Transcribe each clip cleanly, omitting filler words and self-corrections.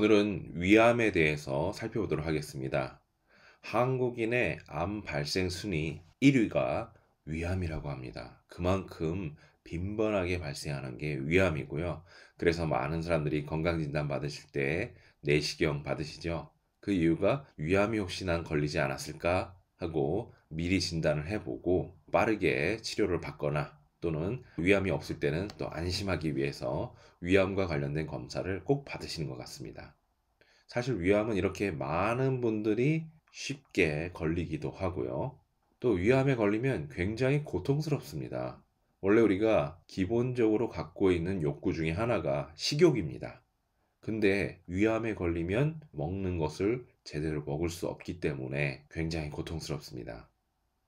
오늘은 위암에 대해서 살펴보도록 하겠습니다. 한국인의 암 발생 순위 1위가 위암이라고 합니다. 그만큼 빈번하게 발생하는 게 위암이고요. 그래서 많은 사람들이 건강진단 받으실 때 내시경 받으시죠. 그 이유가 위암이 혹시 난 걸리지 않았을까 하고 미리 진단을 해보고 빠르게 치료를 받거나 또는 위암이 없을 때는 또 안심하기 위해서 위암과 관련된 검사를 꼭 받으시는 것 같습니다. 사실 위암은 이렇게 많은 분들이 쉽게 걸리기도 하고요. 또 위암에 걸리면 굉장히 고통스럽습니다. 원래 우리가 기본적으로 갖고 있는 욕구 중에 하나가 식욕입니다. 근데 위암에 걸리면 먹는 것을 제대로 먹을 수 없기 때문에 굉장히 고통스럽습니다.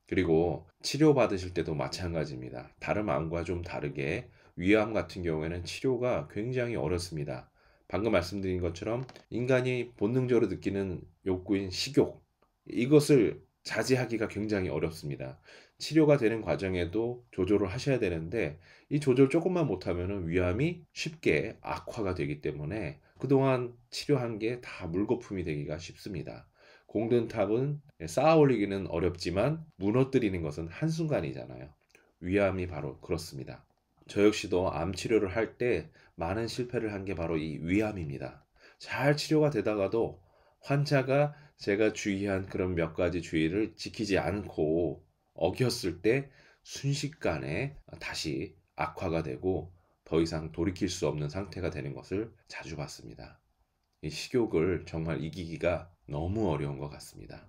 그리고 치료받으실 때도 마찬가지입니다. 다른 암과 좀 다르게 위암 같은 경우에는 치료가 굉장히 어렵습니다. 방금 말씀드린 것처럼 인간이 본능적으로 느끼는 욕구인 식욕, 이것을 자제하기가 굉장히 어렵습니다. 치료가 되는 과정에도 조절을 하셔야 되는데 이 조절 조금만 못하면 위암이 쉽게 악화가 되기 때문에 그동안 치료한 게 다 물거품이 되기가 쉽습니다. 공든 탑은 쌓아 올리기는 어렵지만 무너뜨리는 것은 한순간이잖아요. 위암이 바로 그렇습니다. 저 역시도 암 치료를 할 때 많은 실패를 한 게 바로 이 위암입니다. 잘 치료가 되다가도 환자가 제가 주의한 그런 몇 가지 주의를 지키지 않고 어겼을 때 순식간에 다시 악화가 되고 더 이상 돌이킬 수 없는 상태가 되는 것을 자주 봤습니다. 이 식욕을 정말 이기기가 너무 어려운 것 같습니다.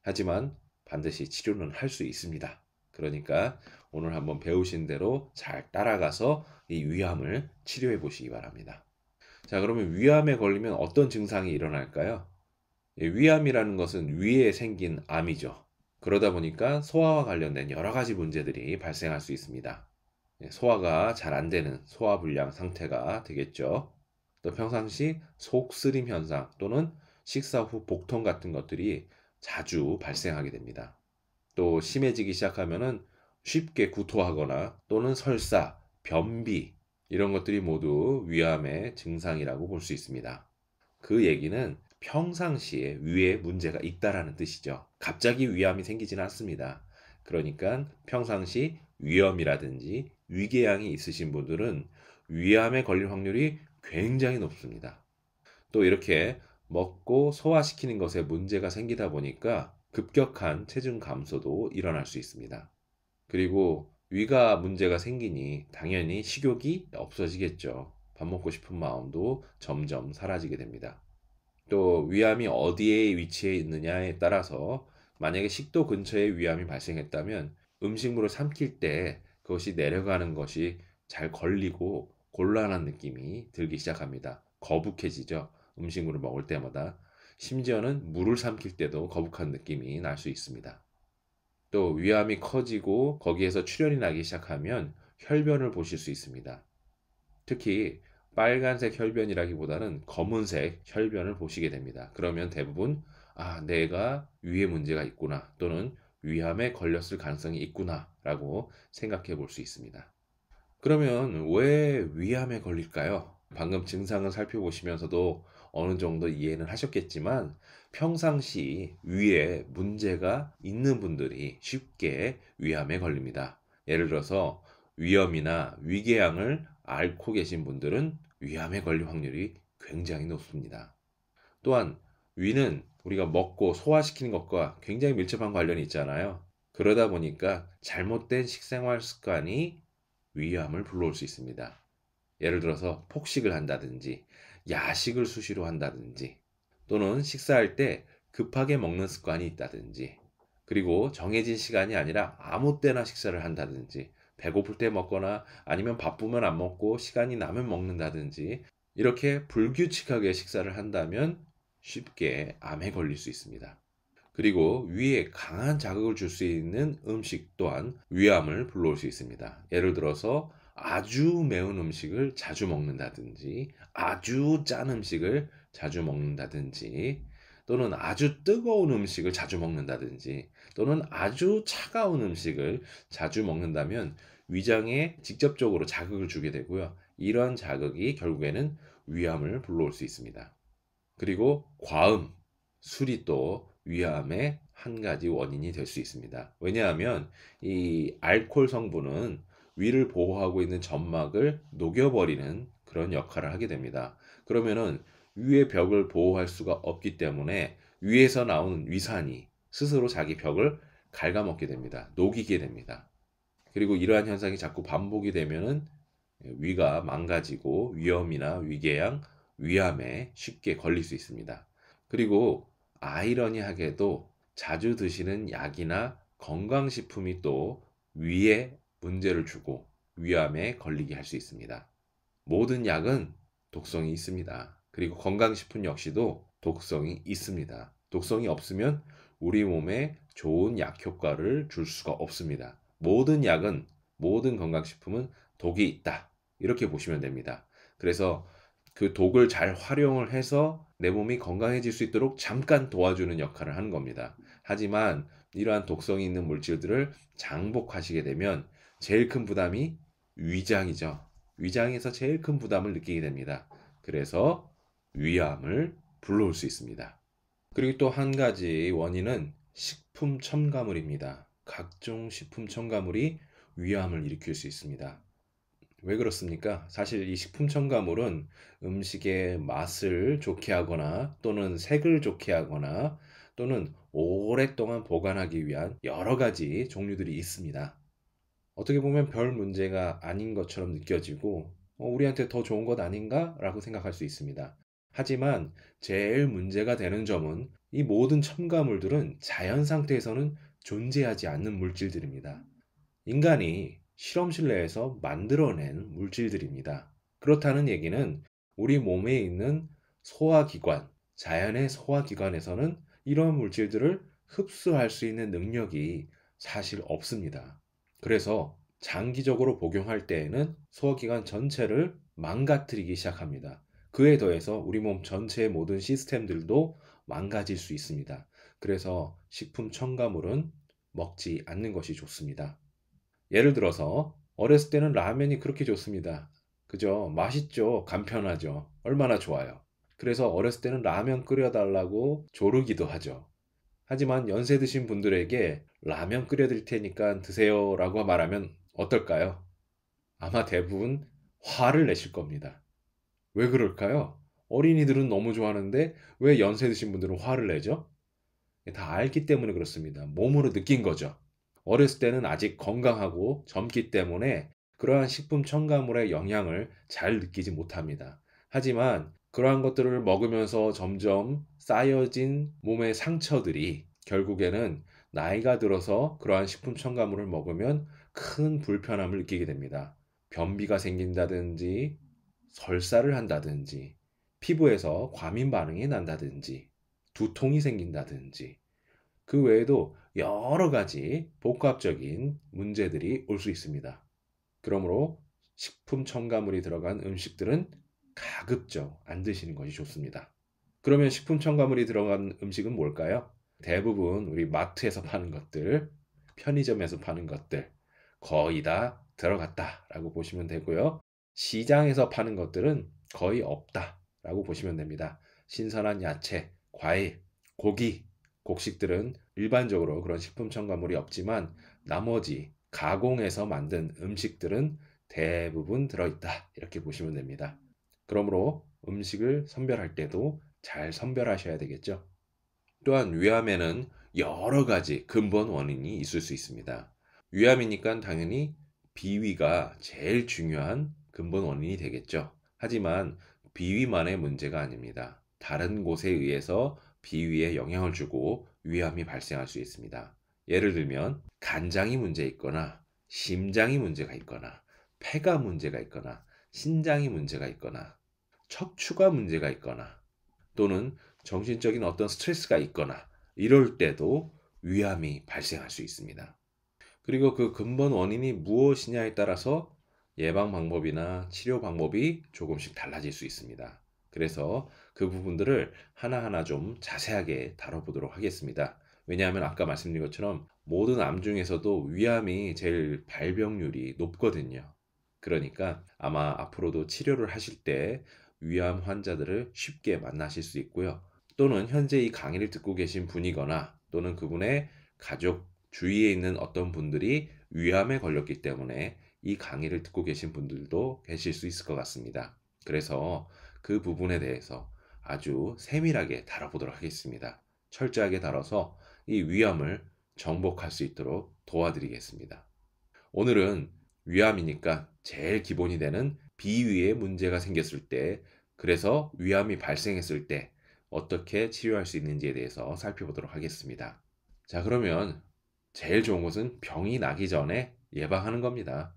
하지만 반드시 치료는 할 수 있습니다. 그러니까 오늘 한번 배우신 대로 잘 따라가서 이 위암을 치료해 보시기 바랍니다. 자, 그러면 위암에 걸리면 어떤 증상이 일어날까요? 위암이라는 것은 위에 생긴 암이죠. 그러다 보니까 소화와 관련된 여러 가지 문제들이 발생할 수 있습니다. 소화가 잘 안 되는 소화불량 상태가 되겠죠. 또 평상시 속쓰림 현상 또는 식사 후 복통 같은 것들이 자주 발생하게 됩니다. 또 심해지기 시작하면은 쉽게 구토하거나 또는 설사, 변비 이런 것들이 모두 위암의 증상이라고 볼 수 있습니다. 그 얘기는 평상시에 위에 문제가 있다라는 뜻이죠. 갑자기 위암이 생기지는 않습니다. 그러니까 평상시 위염이라든지 위궤양이 있으신 분들은 위암에 걸릴 확률이 굉장히 높습니다. 또 이렇게 먹고 소화시키는 것에 문제가 생기다 보니까 급격한 체중 감소도 일어날 수 있습니다. 그리고 위가 문제가 생기니 당연히 식욕이 없어지겠죠. 밥 먹고 싶은 마음도 점점 사라지게 됩니다. 또 위암이 어디에 위치해 있느냐에 따라서 만약에 식도 근처에 위암이 발생했다면 음식물을 삼킬 때 그것이 내려가는 것이 잘 걸리고 곤란한 느낌이 들기 시작합니다. 거북해지죠. 음식물을 먹을 때마다. 심지어는 물을 삼킬 때도 거북한 느낌이 날 수 있습니다. 또 위암이 커지고 거기에서 출혈이 나기 시작하면 혈변을 보실 수 있습니다. 특히 빨간색 혈변이라기보다는 검은색 혈변을 보시게 됩니다. 그러면 대부분 내가 위에 문제가 있구나 또는 위암에 걸렸을 가능성이 있구나 라고 생각해 볼 수 있습니다. 그러면 왜 위암에 걸릴까요? 방금 증상을 살펴보시면서도 어느 정도 이해는 하셨겠지만 평상시 위에 문제가 있는 분들이 쉽게 위암에 걸립니다. 예를 들어서 위염이나 위궤양을 앓고 계신 분들은 위암에 걸릴 확률이 굉장히 높습니다. 또한 위는 우리가 먹고 소화시키는 것과 굉장히 밀접한 관련이 있잖아요. 그러다 보니까 잘못된 식생활 습관이 위암을 불러올 수 있습니다. 예를 들어서 폭식을 한다든지 야식을 수시로 한다든지 또는 식사할 때 급하게 먹는 습관이 있다든지 그리고 정해진 시간이 아니라 아무 때나 식사를 한다든지 배고플 때 먹거나 아니면 바쁘면 안 먹고 시간이 나면 먹는다든지 이렇게 불규칙하게 식사를 한다면 쉽게 암에 걸릴 수 있습니다. 그리고 위에 강한 자극을 줄 수 있는 음식 또한 위암을 불러올 수 있습니다. 예를 들어서 아주 매운 음식을 자주 먹는다든지 아주 짠 음식을 자주 먹는다든지 또는 아주 뜨거운 음식을 자주 먹는다든지 또는 아주 차가운 음식을 자주 먹는다면 위장에 직접적으로 자극을 주게 되고요. 이러한 자극이 결국에는 위암을 불러올 수 있습니다. 그리고 과음, 술이 또 위암의 한 가지 원인이 될 수 있습니다. 왜냐하면 이 알코올 성분은 위를 보호하고 있는 점막을 녹여버리는 그런 역할을 하게 됩니다. 그러면은 위의 벽을 보호할 수가 없기 때문에 위에서 나오는 위산이 스스로 자기 벽을 갉아먹게 됩니다. 녹이게 됩니다. 그리고 이러한 현상이 자꾸 반복이 되면은 위가 망가지고 위염이나 위궤양, 위암에 쉽게 걸릴 수 있습니다. 그리고 아이러니하게도 자주 드시는 약이나 건강식품이 또 위에 문제를 주고 위암에 걸리게 할 수 있습니다. 모든 약은 독성이 있습니다. 그리고 건강식품 역시도 독성이 있습니다. 독성이 없으면 우리 몸에 좋은 약 효과를 줄 수가 없습니다. 모든 약은, 모든 건강식품은 독이 있다. 이렇게 보시면 됩니다. 그래서 그 독을 잘 활용을 해서 내 몸이 건강해질 수 있도록 잠깐 도와주는 역할을 하는 겁니다. 하지만 이러한 독성이 있는 물질들을 장복하시게 되면 제일 큰 부담이 위장이죠. 위장에서 제일 큰 부담을 느끼게 됩니다. 그래서 위암을 불러올 수 있습니다. 그리고 또 한 가지 원인은 식품 첨가물입니다. 각종 식품 첨가물이 위암을 일으킬 수 있습니다. 왜 그렇습니까? 사실 이 식품 첨가물은 음식의 맛을 좋게 하거나 또는 색을 좋게 하거나 또는 오랫동안 보관하기 위한 여러 가지 종류들이 있습니다. 어떻게 보면 별 문제가 아닌 것처럼 느껴지고 우리한테 더 좋은 것 아닌가? 라고 생각할 수 있습니다. 하지만 제일 문제가 되는 점은 이 모든 첨가물들은 자연 상태에서는 존재하지 않는 물질들입니다. 인간이 실험실 내에서 만들어낸 물질들입니다. 그렇다는 얘기는 우리 몸에 있는 소화기관, 자연의 소화기관에서는 이런 물질들을 흡수할 수 있는 능력이 사실 없습니다. 그래서 장기적으로 복용할 때에는 소화기관 전체를 망가뜨리기 시작합니다. 그에 더해서 우리 몸 전체의 모든 시스템들도 망가질 수 있습니다. 그래서 식품 첨가물은 먹지 않는 것이 좋습니다. 예를 들어서 어렸을 때는 라면이 그렇게 좋습니다. 그죠? 맛있죠? 간편하죠? 얼마나 좋아요. 그래서 어렸을 때는 라면 끓여달라고 조르기도 하죠. 하지만 연세 드신 분들에게 라면 끓여드릴 테니까 드세요 라고 말하면 어떨까요? 아마 대부분 화를 내실 겁니다. 왜 그럴까요? 어린이들은 너무 좋아하는데 왜 연세 드신 분들은 화를 내죠? 다 알기 때문에 그렇습니다. 몸으로 느낀 거죠. 어렸을 때는 아직 건강하고 젊기 때문에 그러한 식품 첨가물의 영향을 잘 느끼지 못합니다. 하지만 그러한 것들을 먹으면서 점점 쌓여진 몸의 상처들이 결국에는 나이가 들어서 그러한 식품 첨가물을 먹으면 큰 불편함을 느끼게 됩니다. 변비가 생긴다든지, 설사를 한다든지, 피부에서 과민 반응이 난다든지, 두통이 생긴다든지, 그 외에도 여러 가지 복합적인 문제들이 올 수 있습니다. 그러므로 식품 첨가물이 들어간 음식들은 가급적 안 드시는 것이 좋습니다. 그러면 식품 첨가물이 들어간 음식은 뭘까요? 대부분 우리 마트에서 파는 것들, 편의점에서 파는 것들 거의 다 들어갔다라고 보시면 되고요. 시장에서 파는 것들은 거의 없다라고 보시면 됩니다. 신선한 야채, 과일, 고기, 곡식들은 일반적으로 그런 식품 첨가물이 없지만 나머지 가공해서 만든 음식들은 대부분 들어있다. 이렇게 보시면 됩니다. 그러므로 음식을 선별할 때도 잘 선별하셔야 되겠죠. 또한 위암에는 여러 가지 근본 원인이 있을 수 있습니다. 위암이니까 당연히 비위가 제일 중요한 근본 원인이 되겠죠. 하지만 비위만의 문제가 아닙니다. 다른 곳에 의해서 비위에 영향을 주고 위암이 발생할 수 있습니다. 예를 들면 간장이 문제 있거나 심장이 문제가 있거나 폐가 문제가 있거나 신장이 문제가 있거나 척추가 문제가 있거나 또는 정신적인 어떤 스트레스가 있거나 이럴 때도 위암이 발생할 수 있습니다. 그리고 그 근본 원인이 무엇이냐에 따라서 예방 방법이나 치료 방법이 조금씩 달라질 수 있습니다. 그래서 그 부분들을 하나하나 좀 자세하게 다뤄보도록 하겠습니다. 왜냐하면 아까 말씀드린 것처럼 모든 암 중에서도 위암이 제일 발병률이 높거든요. 그러니까 아마 앞으로도 치료를 하실 때 위암 환자들을 쉽게 만나실 수 있고요. 또는 현재 이 강의를 듣고 계신 분이거나 또는 그분의 가족 주위에 있는 어떤 분들이 위암에 걸렸기 때문에 이 강의를 듣고 계신 분들도 계실 수 있을 것 같습니다. 그래서 그 부분에 대해서 아주 세밀하게 다뤄보도록 하겠습니다. 철저하게 다뤄서 이 위암을 정복할 수 있도록 도와드리겠습니다. 오늘은 위암이니까 제일 기본이 되는 비위에 문제가 생겼을 때, 그래서 위암이 발생했을 때 어떻게 치료할 수 있는지에 대해서 살펴보도록 하겠습니다. 자, 그러면 제일 좋은 것은 병이 나기 전에 예방하는 겁니다.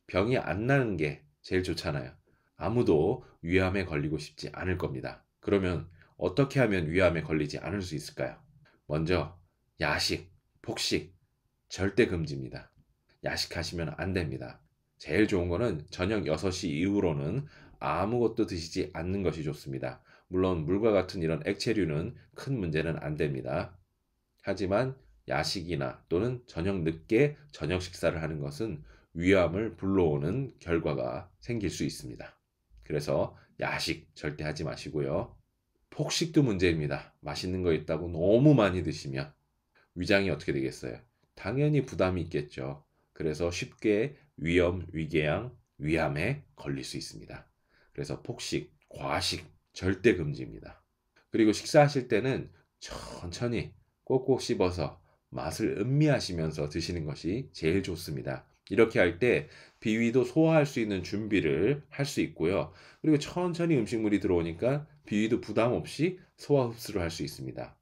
병이 안 나는 게 제일 좋잖아요. 아무도 위암에 걸리고 싶지 않을 겁니다. 그러면 어떻게 하면 위암에 걸리지 않을 수 있을까요? 먼저 야식, 폭식 절대 금지입니다. 야식하시면 안 됩니다. 제일 좋은 거는 저녁 6시 이후로는 아무것도 드시지 않는 것이 좋습니다. 물론 물과 같은 이런 액체류는 큰 문제는 안 됩니다. 하지만 야식이나 또는 저녁 늦게 저녁 식사를 하는 것은 위암을 불러오는 결과가 생길 수 있습니다. 그래서 야식 절대 하지 마시고요. 폭식도 문제입니다. 맛있는 거 있다고 너무 많이 드시면 위장이 어떻게 되겠어요? 당연히 부담이 있겠죠. 그래서 쉽게 위염, 위궤양, 위암에 걸릴 수 있습니다. 그래서 폭식, 과식 절대 금지입니다. 그리고 식사하실 때는 천천히 꼭꼭 씹어서 맛을 음미하시면서 드시는 것이 제일 좋습니다. 이렇게 할 때 비위도 소화할 수 있는 준비를 할 수 있고요. 그리고 천천히 음식물이 들어오니까 비위도 부담 없이 소화 흡수를 할 수 있습니다.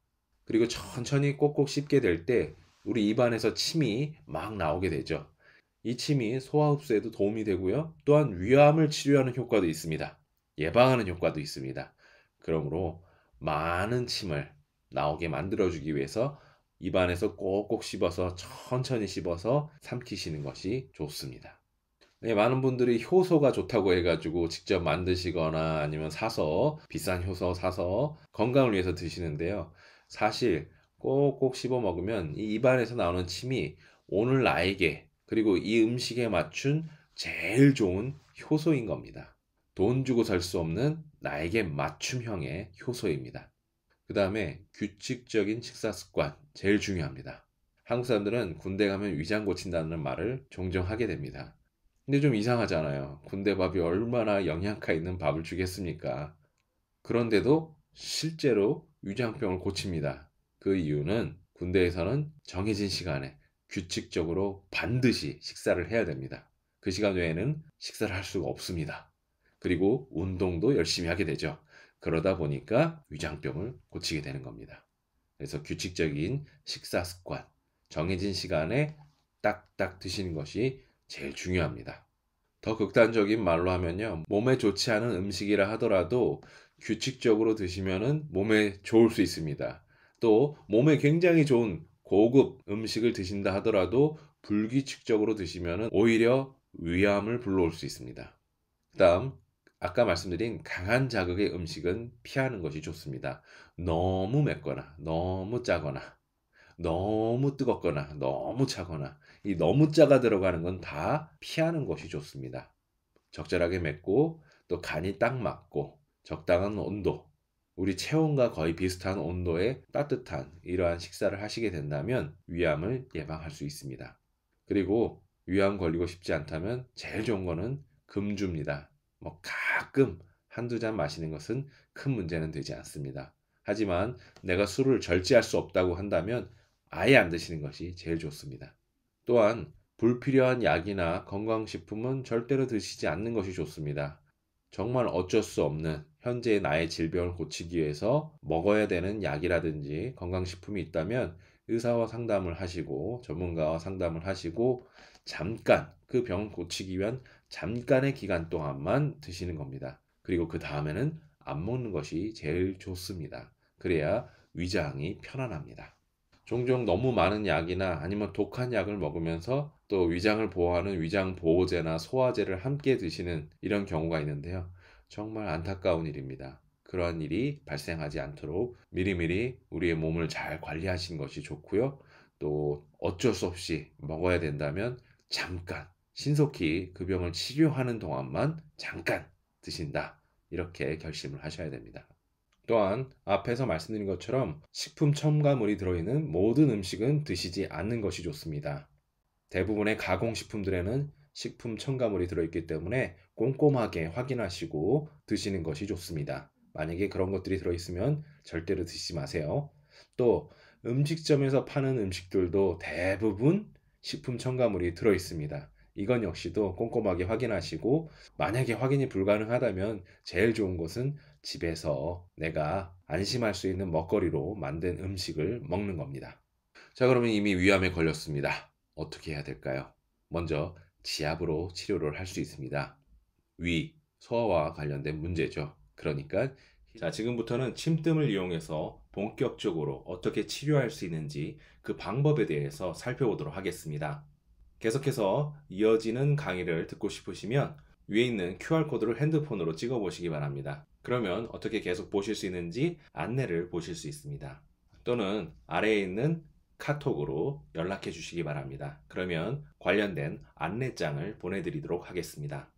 그리고 천천히 꼭꼭 씹게 될 때 우리 입안에서 침이 막 나오게 되죠. 이 침이 소화 흡수에도 도움이 되고요. 또한 위암을 치료하는 효과도 있습니다. 예방하는 효과도 있습니다. 그러므로 많은 침을 나오게 만들어주기 위해서 입안에서 꼭꼭 씹어서 천천히 씹어서 삼키시는 것이 좋습니다. 네, 많은 분들이 효소가 좋다고 해가지고 직접 만드시거나 아니면 사서 비싼 효소 사서 건강을 위해서 드시는데요. 사실 꼭꼭 씹어 먹으면 이 입안에서 나오는 침이 오늘 나에게 그리고 이 음식에 맞춘 제일 좋은 효소인 겁니다. 돈 주고 살 수 없는 나에게 맞춤형의 효소입니다. 그 다음에 규칙적인 식사 습관 제일 중요합니다. 한국 사람들은 군대 가면 위장 고친다는 말을 종종 하게 됩니다. 근데 좀 이상하잖아요. 군대 밥이 얼마나 영양가 있는 밥을 주겠습니까? 그런데도 실제로 위장병을 고칩니다. 그 이유는 군대에서는 정해진 시간에 규칙적으로 반드시 식사를 해야 됩니다. 그 시간 외에는 식사를 할 수가 없습니다. 그리고 운동도 열심히 하게 되죠. 그러다 보니까 위장병을 고치게 되는 겁니다. 그래서 규칙적인 식사 습관, 정해진 시간에 딱딱 드시는 것이 제일 중요합니다. 더 극단적인 말로 하면요. 몸에 좋지 않은 음식이라 하더라도 규칙적으로 드시면은 몸에 좋을 수 있습니다. 또 몸에 굉장히 좋은 고급 음식을 드신다 하더라도 불규칙적으로 드시면은 오히려 위암을 불러올 수 있습니다. 그다음 아까 말씀드린 강한 자극의 음식은 피하는 것이 좋습니다. 너무 맵거나 너무 짜거나 너무 뜨겁거나 너무 차거나 이 너무 짜가 들어가는 건 다 피하는 것이 좋습니다. 적절하게 맵고 또 간이 딱 맞고 적당한 온도, 우리 체온과 거의 비슷한 온도의 따뜻한 이러한 식사를 하시게 된다면 위암을 예방할 수 있습니다. 그리고 위암 걸리고 싶지 않다면 제일 좋은 거는 금주입니다. 뭐 가끔 한두 잔 마시는 것은 큰 문제는 되지 않습니다. 하지만 내가 술을 절제할 수 없다고 한다면 아예 안 드시는 것이 제일 좋습니다. 또한 불필요한 약이나 건강식품은 절대로 드시지 않는 것이 좋습니다. 정말 어쩔 수 없는 현재의 나의 질병을 고치기 위해서 먹어야 되는 약이라든지 건강식품이 있다면 의사와 상담을 하시고 전문가와 상담을 하시고 잠깐 그 병을 고치기 위한 잠깐의 기간 동안만 드시는 겁니다. 그리고 그 다음에는 안 먹는 것이 제일 좋습니다. 그래야 위장이 편안합니다. 종종 너무 많은 약이나 아니면 독한 약을 먹으면서 또 위장을 보호하는 위장 보호제나 소화제를 함께 드시는 이런 경우가 있는데요. 정말 안타까운 일입니다. 그러한 일이 발생하지 않도록 미리미리 우리의 몸을 잘 관리하시는 것이 좋고요. 또 어쩔 수 없이 먹어야 된다면 잠깐 신속히 그 병을 치료하는 동안만 잠깐 드신다. 이렇게 결심을 하셔야 됩니다. 또한 앞에서 말씀드린 것처럼 식품 첨가물이 들어있는 모든 음식은 드시지 않는 것이 좋습니다. 대부분의 가공식품들에는 식품 첨가물이 들어있기 때문에 꼼꼼하게 확인하시고 드시는 것이 좋습니다. 만약에 그런 것들이 들어있으면 절대로 드시지 마세요. 또 음식점에서 파는 음식들도 대부분 식품 첨가물이 들어있습니다. 이건 역시도 꼼꼼하게 확인하시고, 만약에 확인이 불가능하다면 제일 좋은 것은 집에서 내가 안심할 수 있는 먹거리로 만든 음식을 먹는 겁니다. 자, 그러면 이미 위암에 걸렸습니다. 어떻게 해야 될까요? 먼저 지압으로 치료를 할 수 있습니다. 위, 소화와 관련된 문제죠. 그러니까 자, 지금부터는 침뜸을 이용해서 본격적으로 어떻게 치료할 수 있는지 그 방법에 대해서 살펴보도록 하겠습니다. 계속해서 이어지는 강의를 듣고 싶으시면 위에 있는 QR코드를 핸드폰으로 찍어 보시기 바랍니다. 그러면 어떻게 계속 보실 수 있는지 안내를 보실 수 있습니다. 또는 아래에 있는 카톡으로 연락해 주시기 바랍니다. 그러면 관련된 안내장을 보내드리도록 하겠습니다.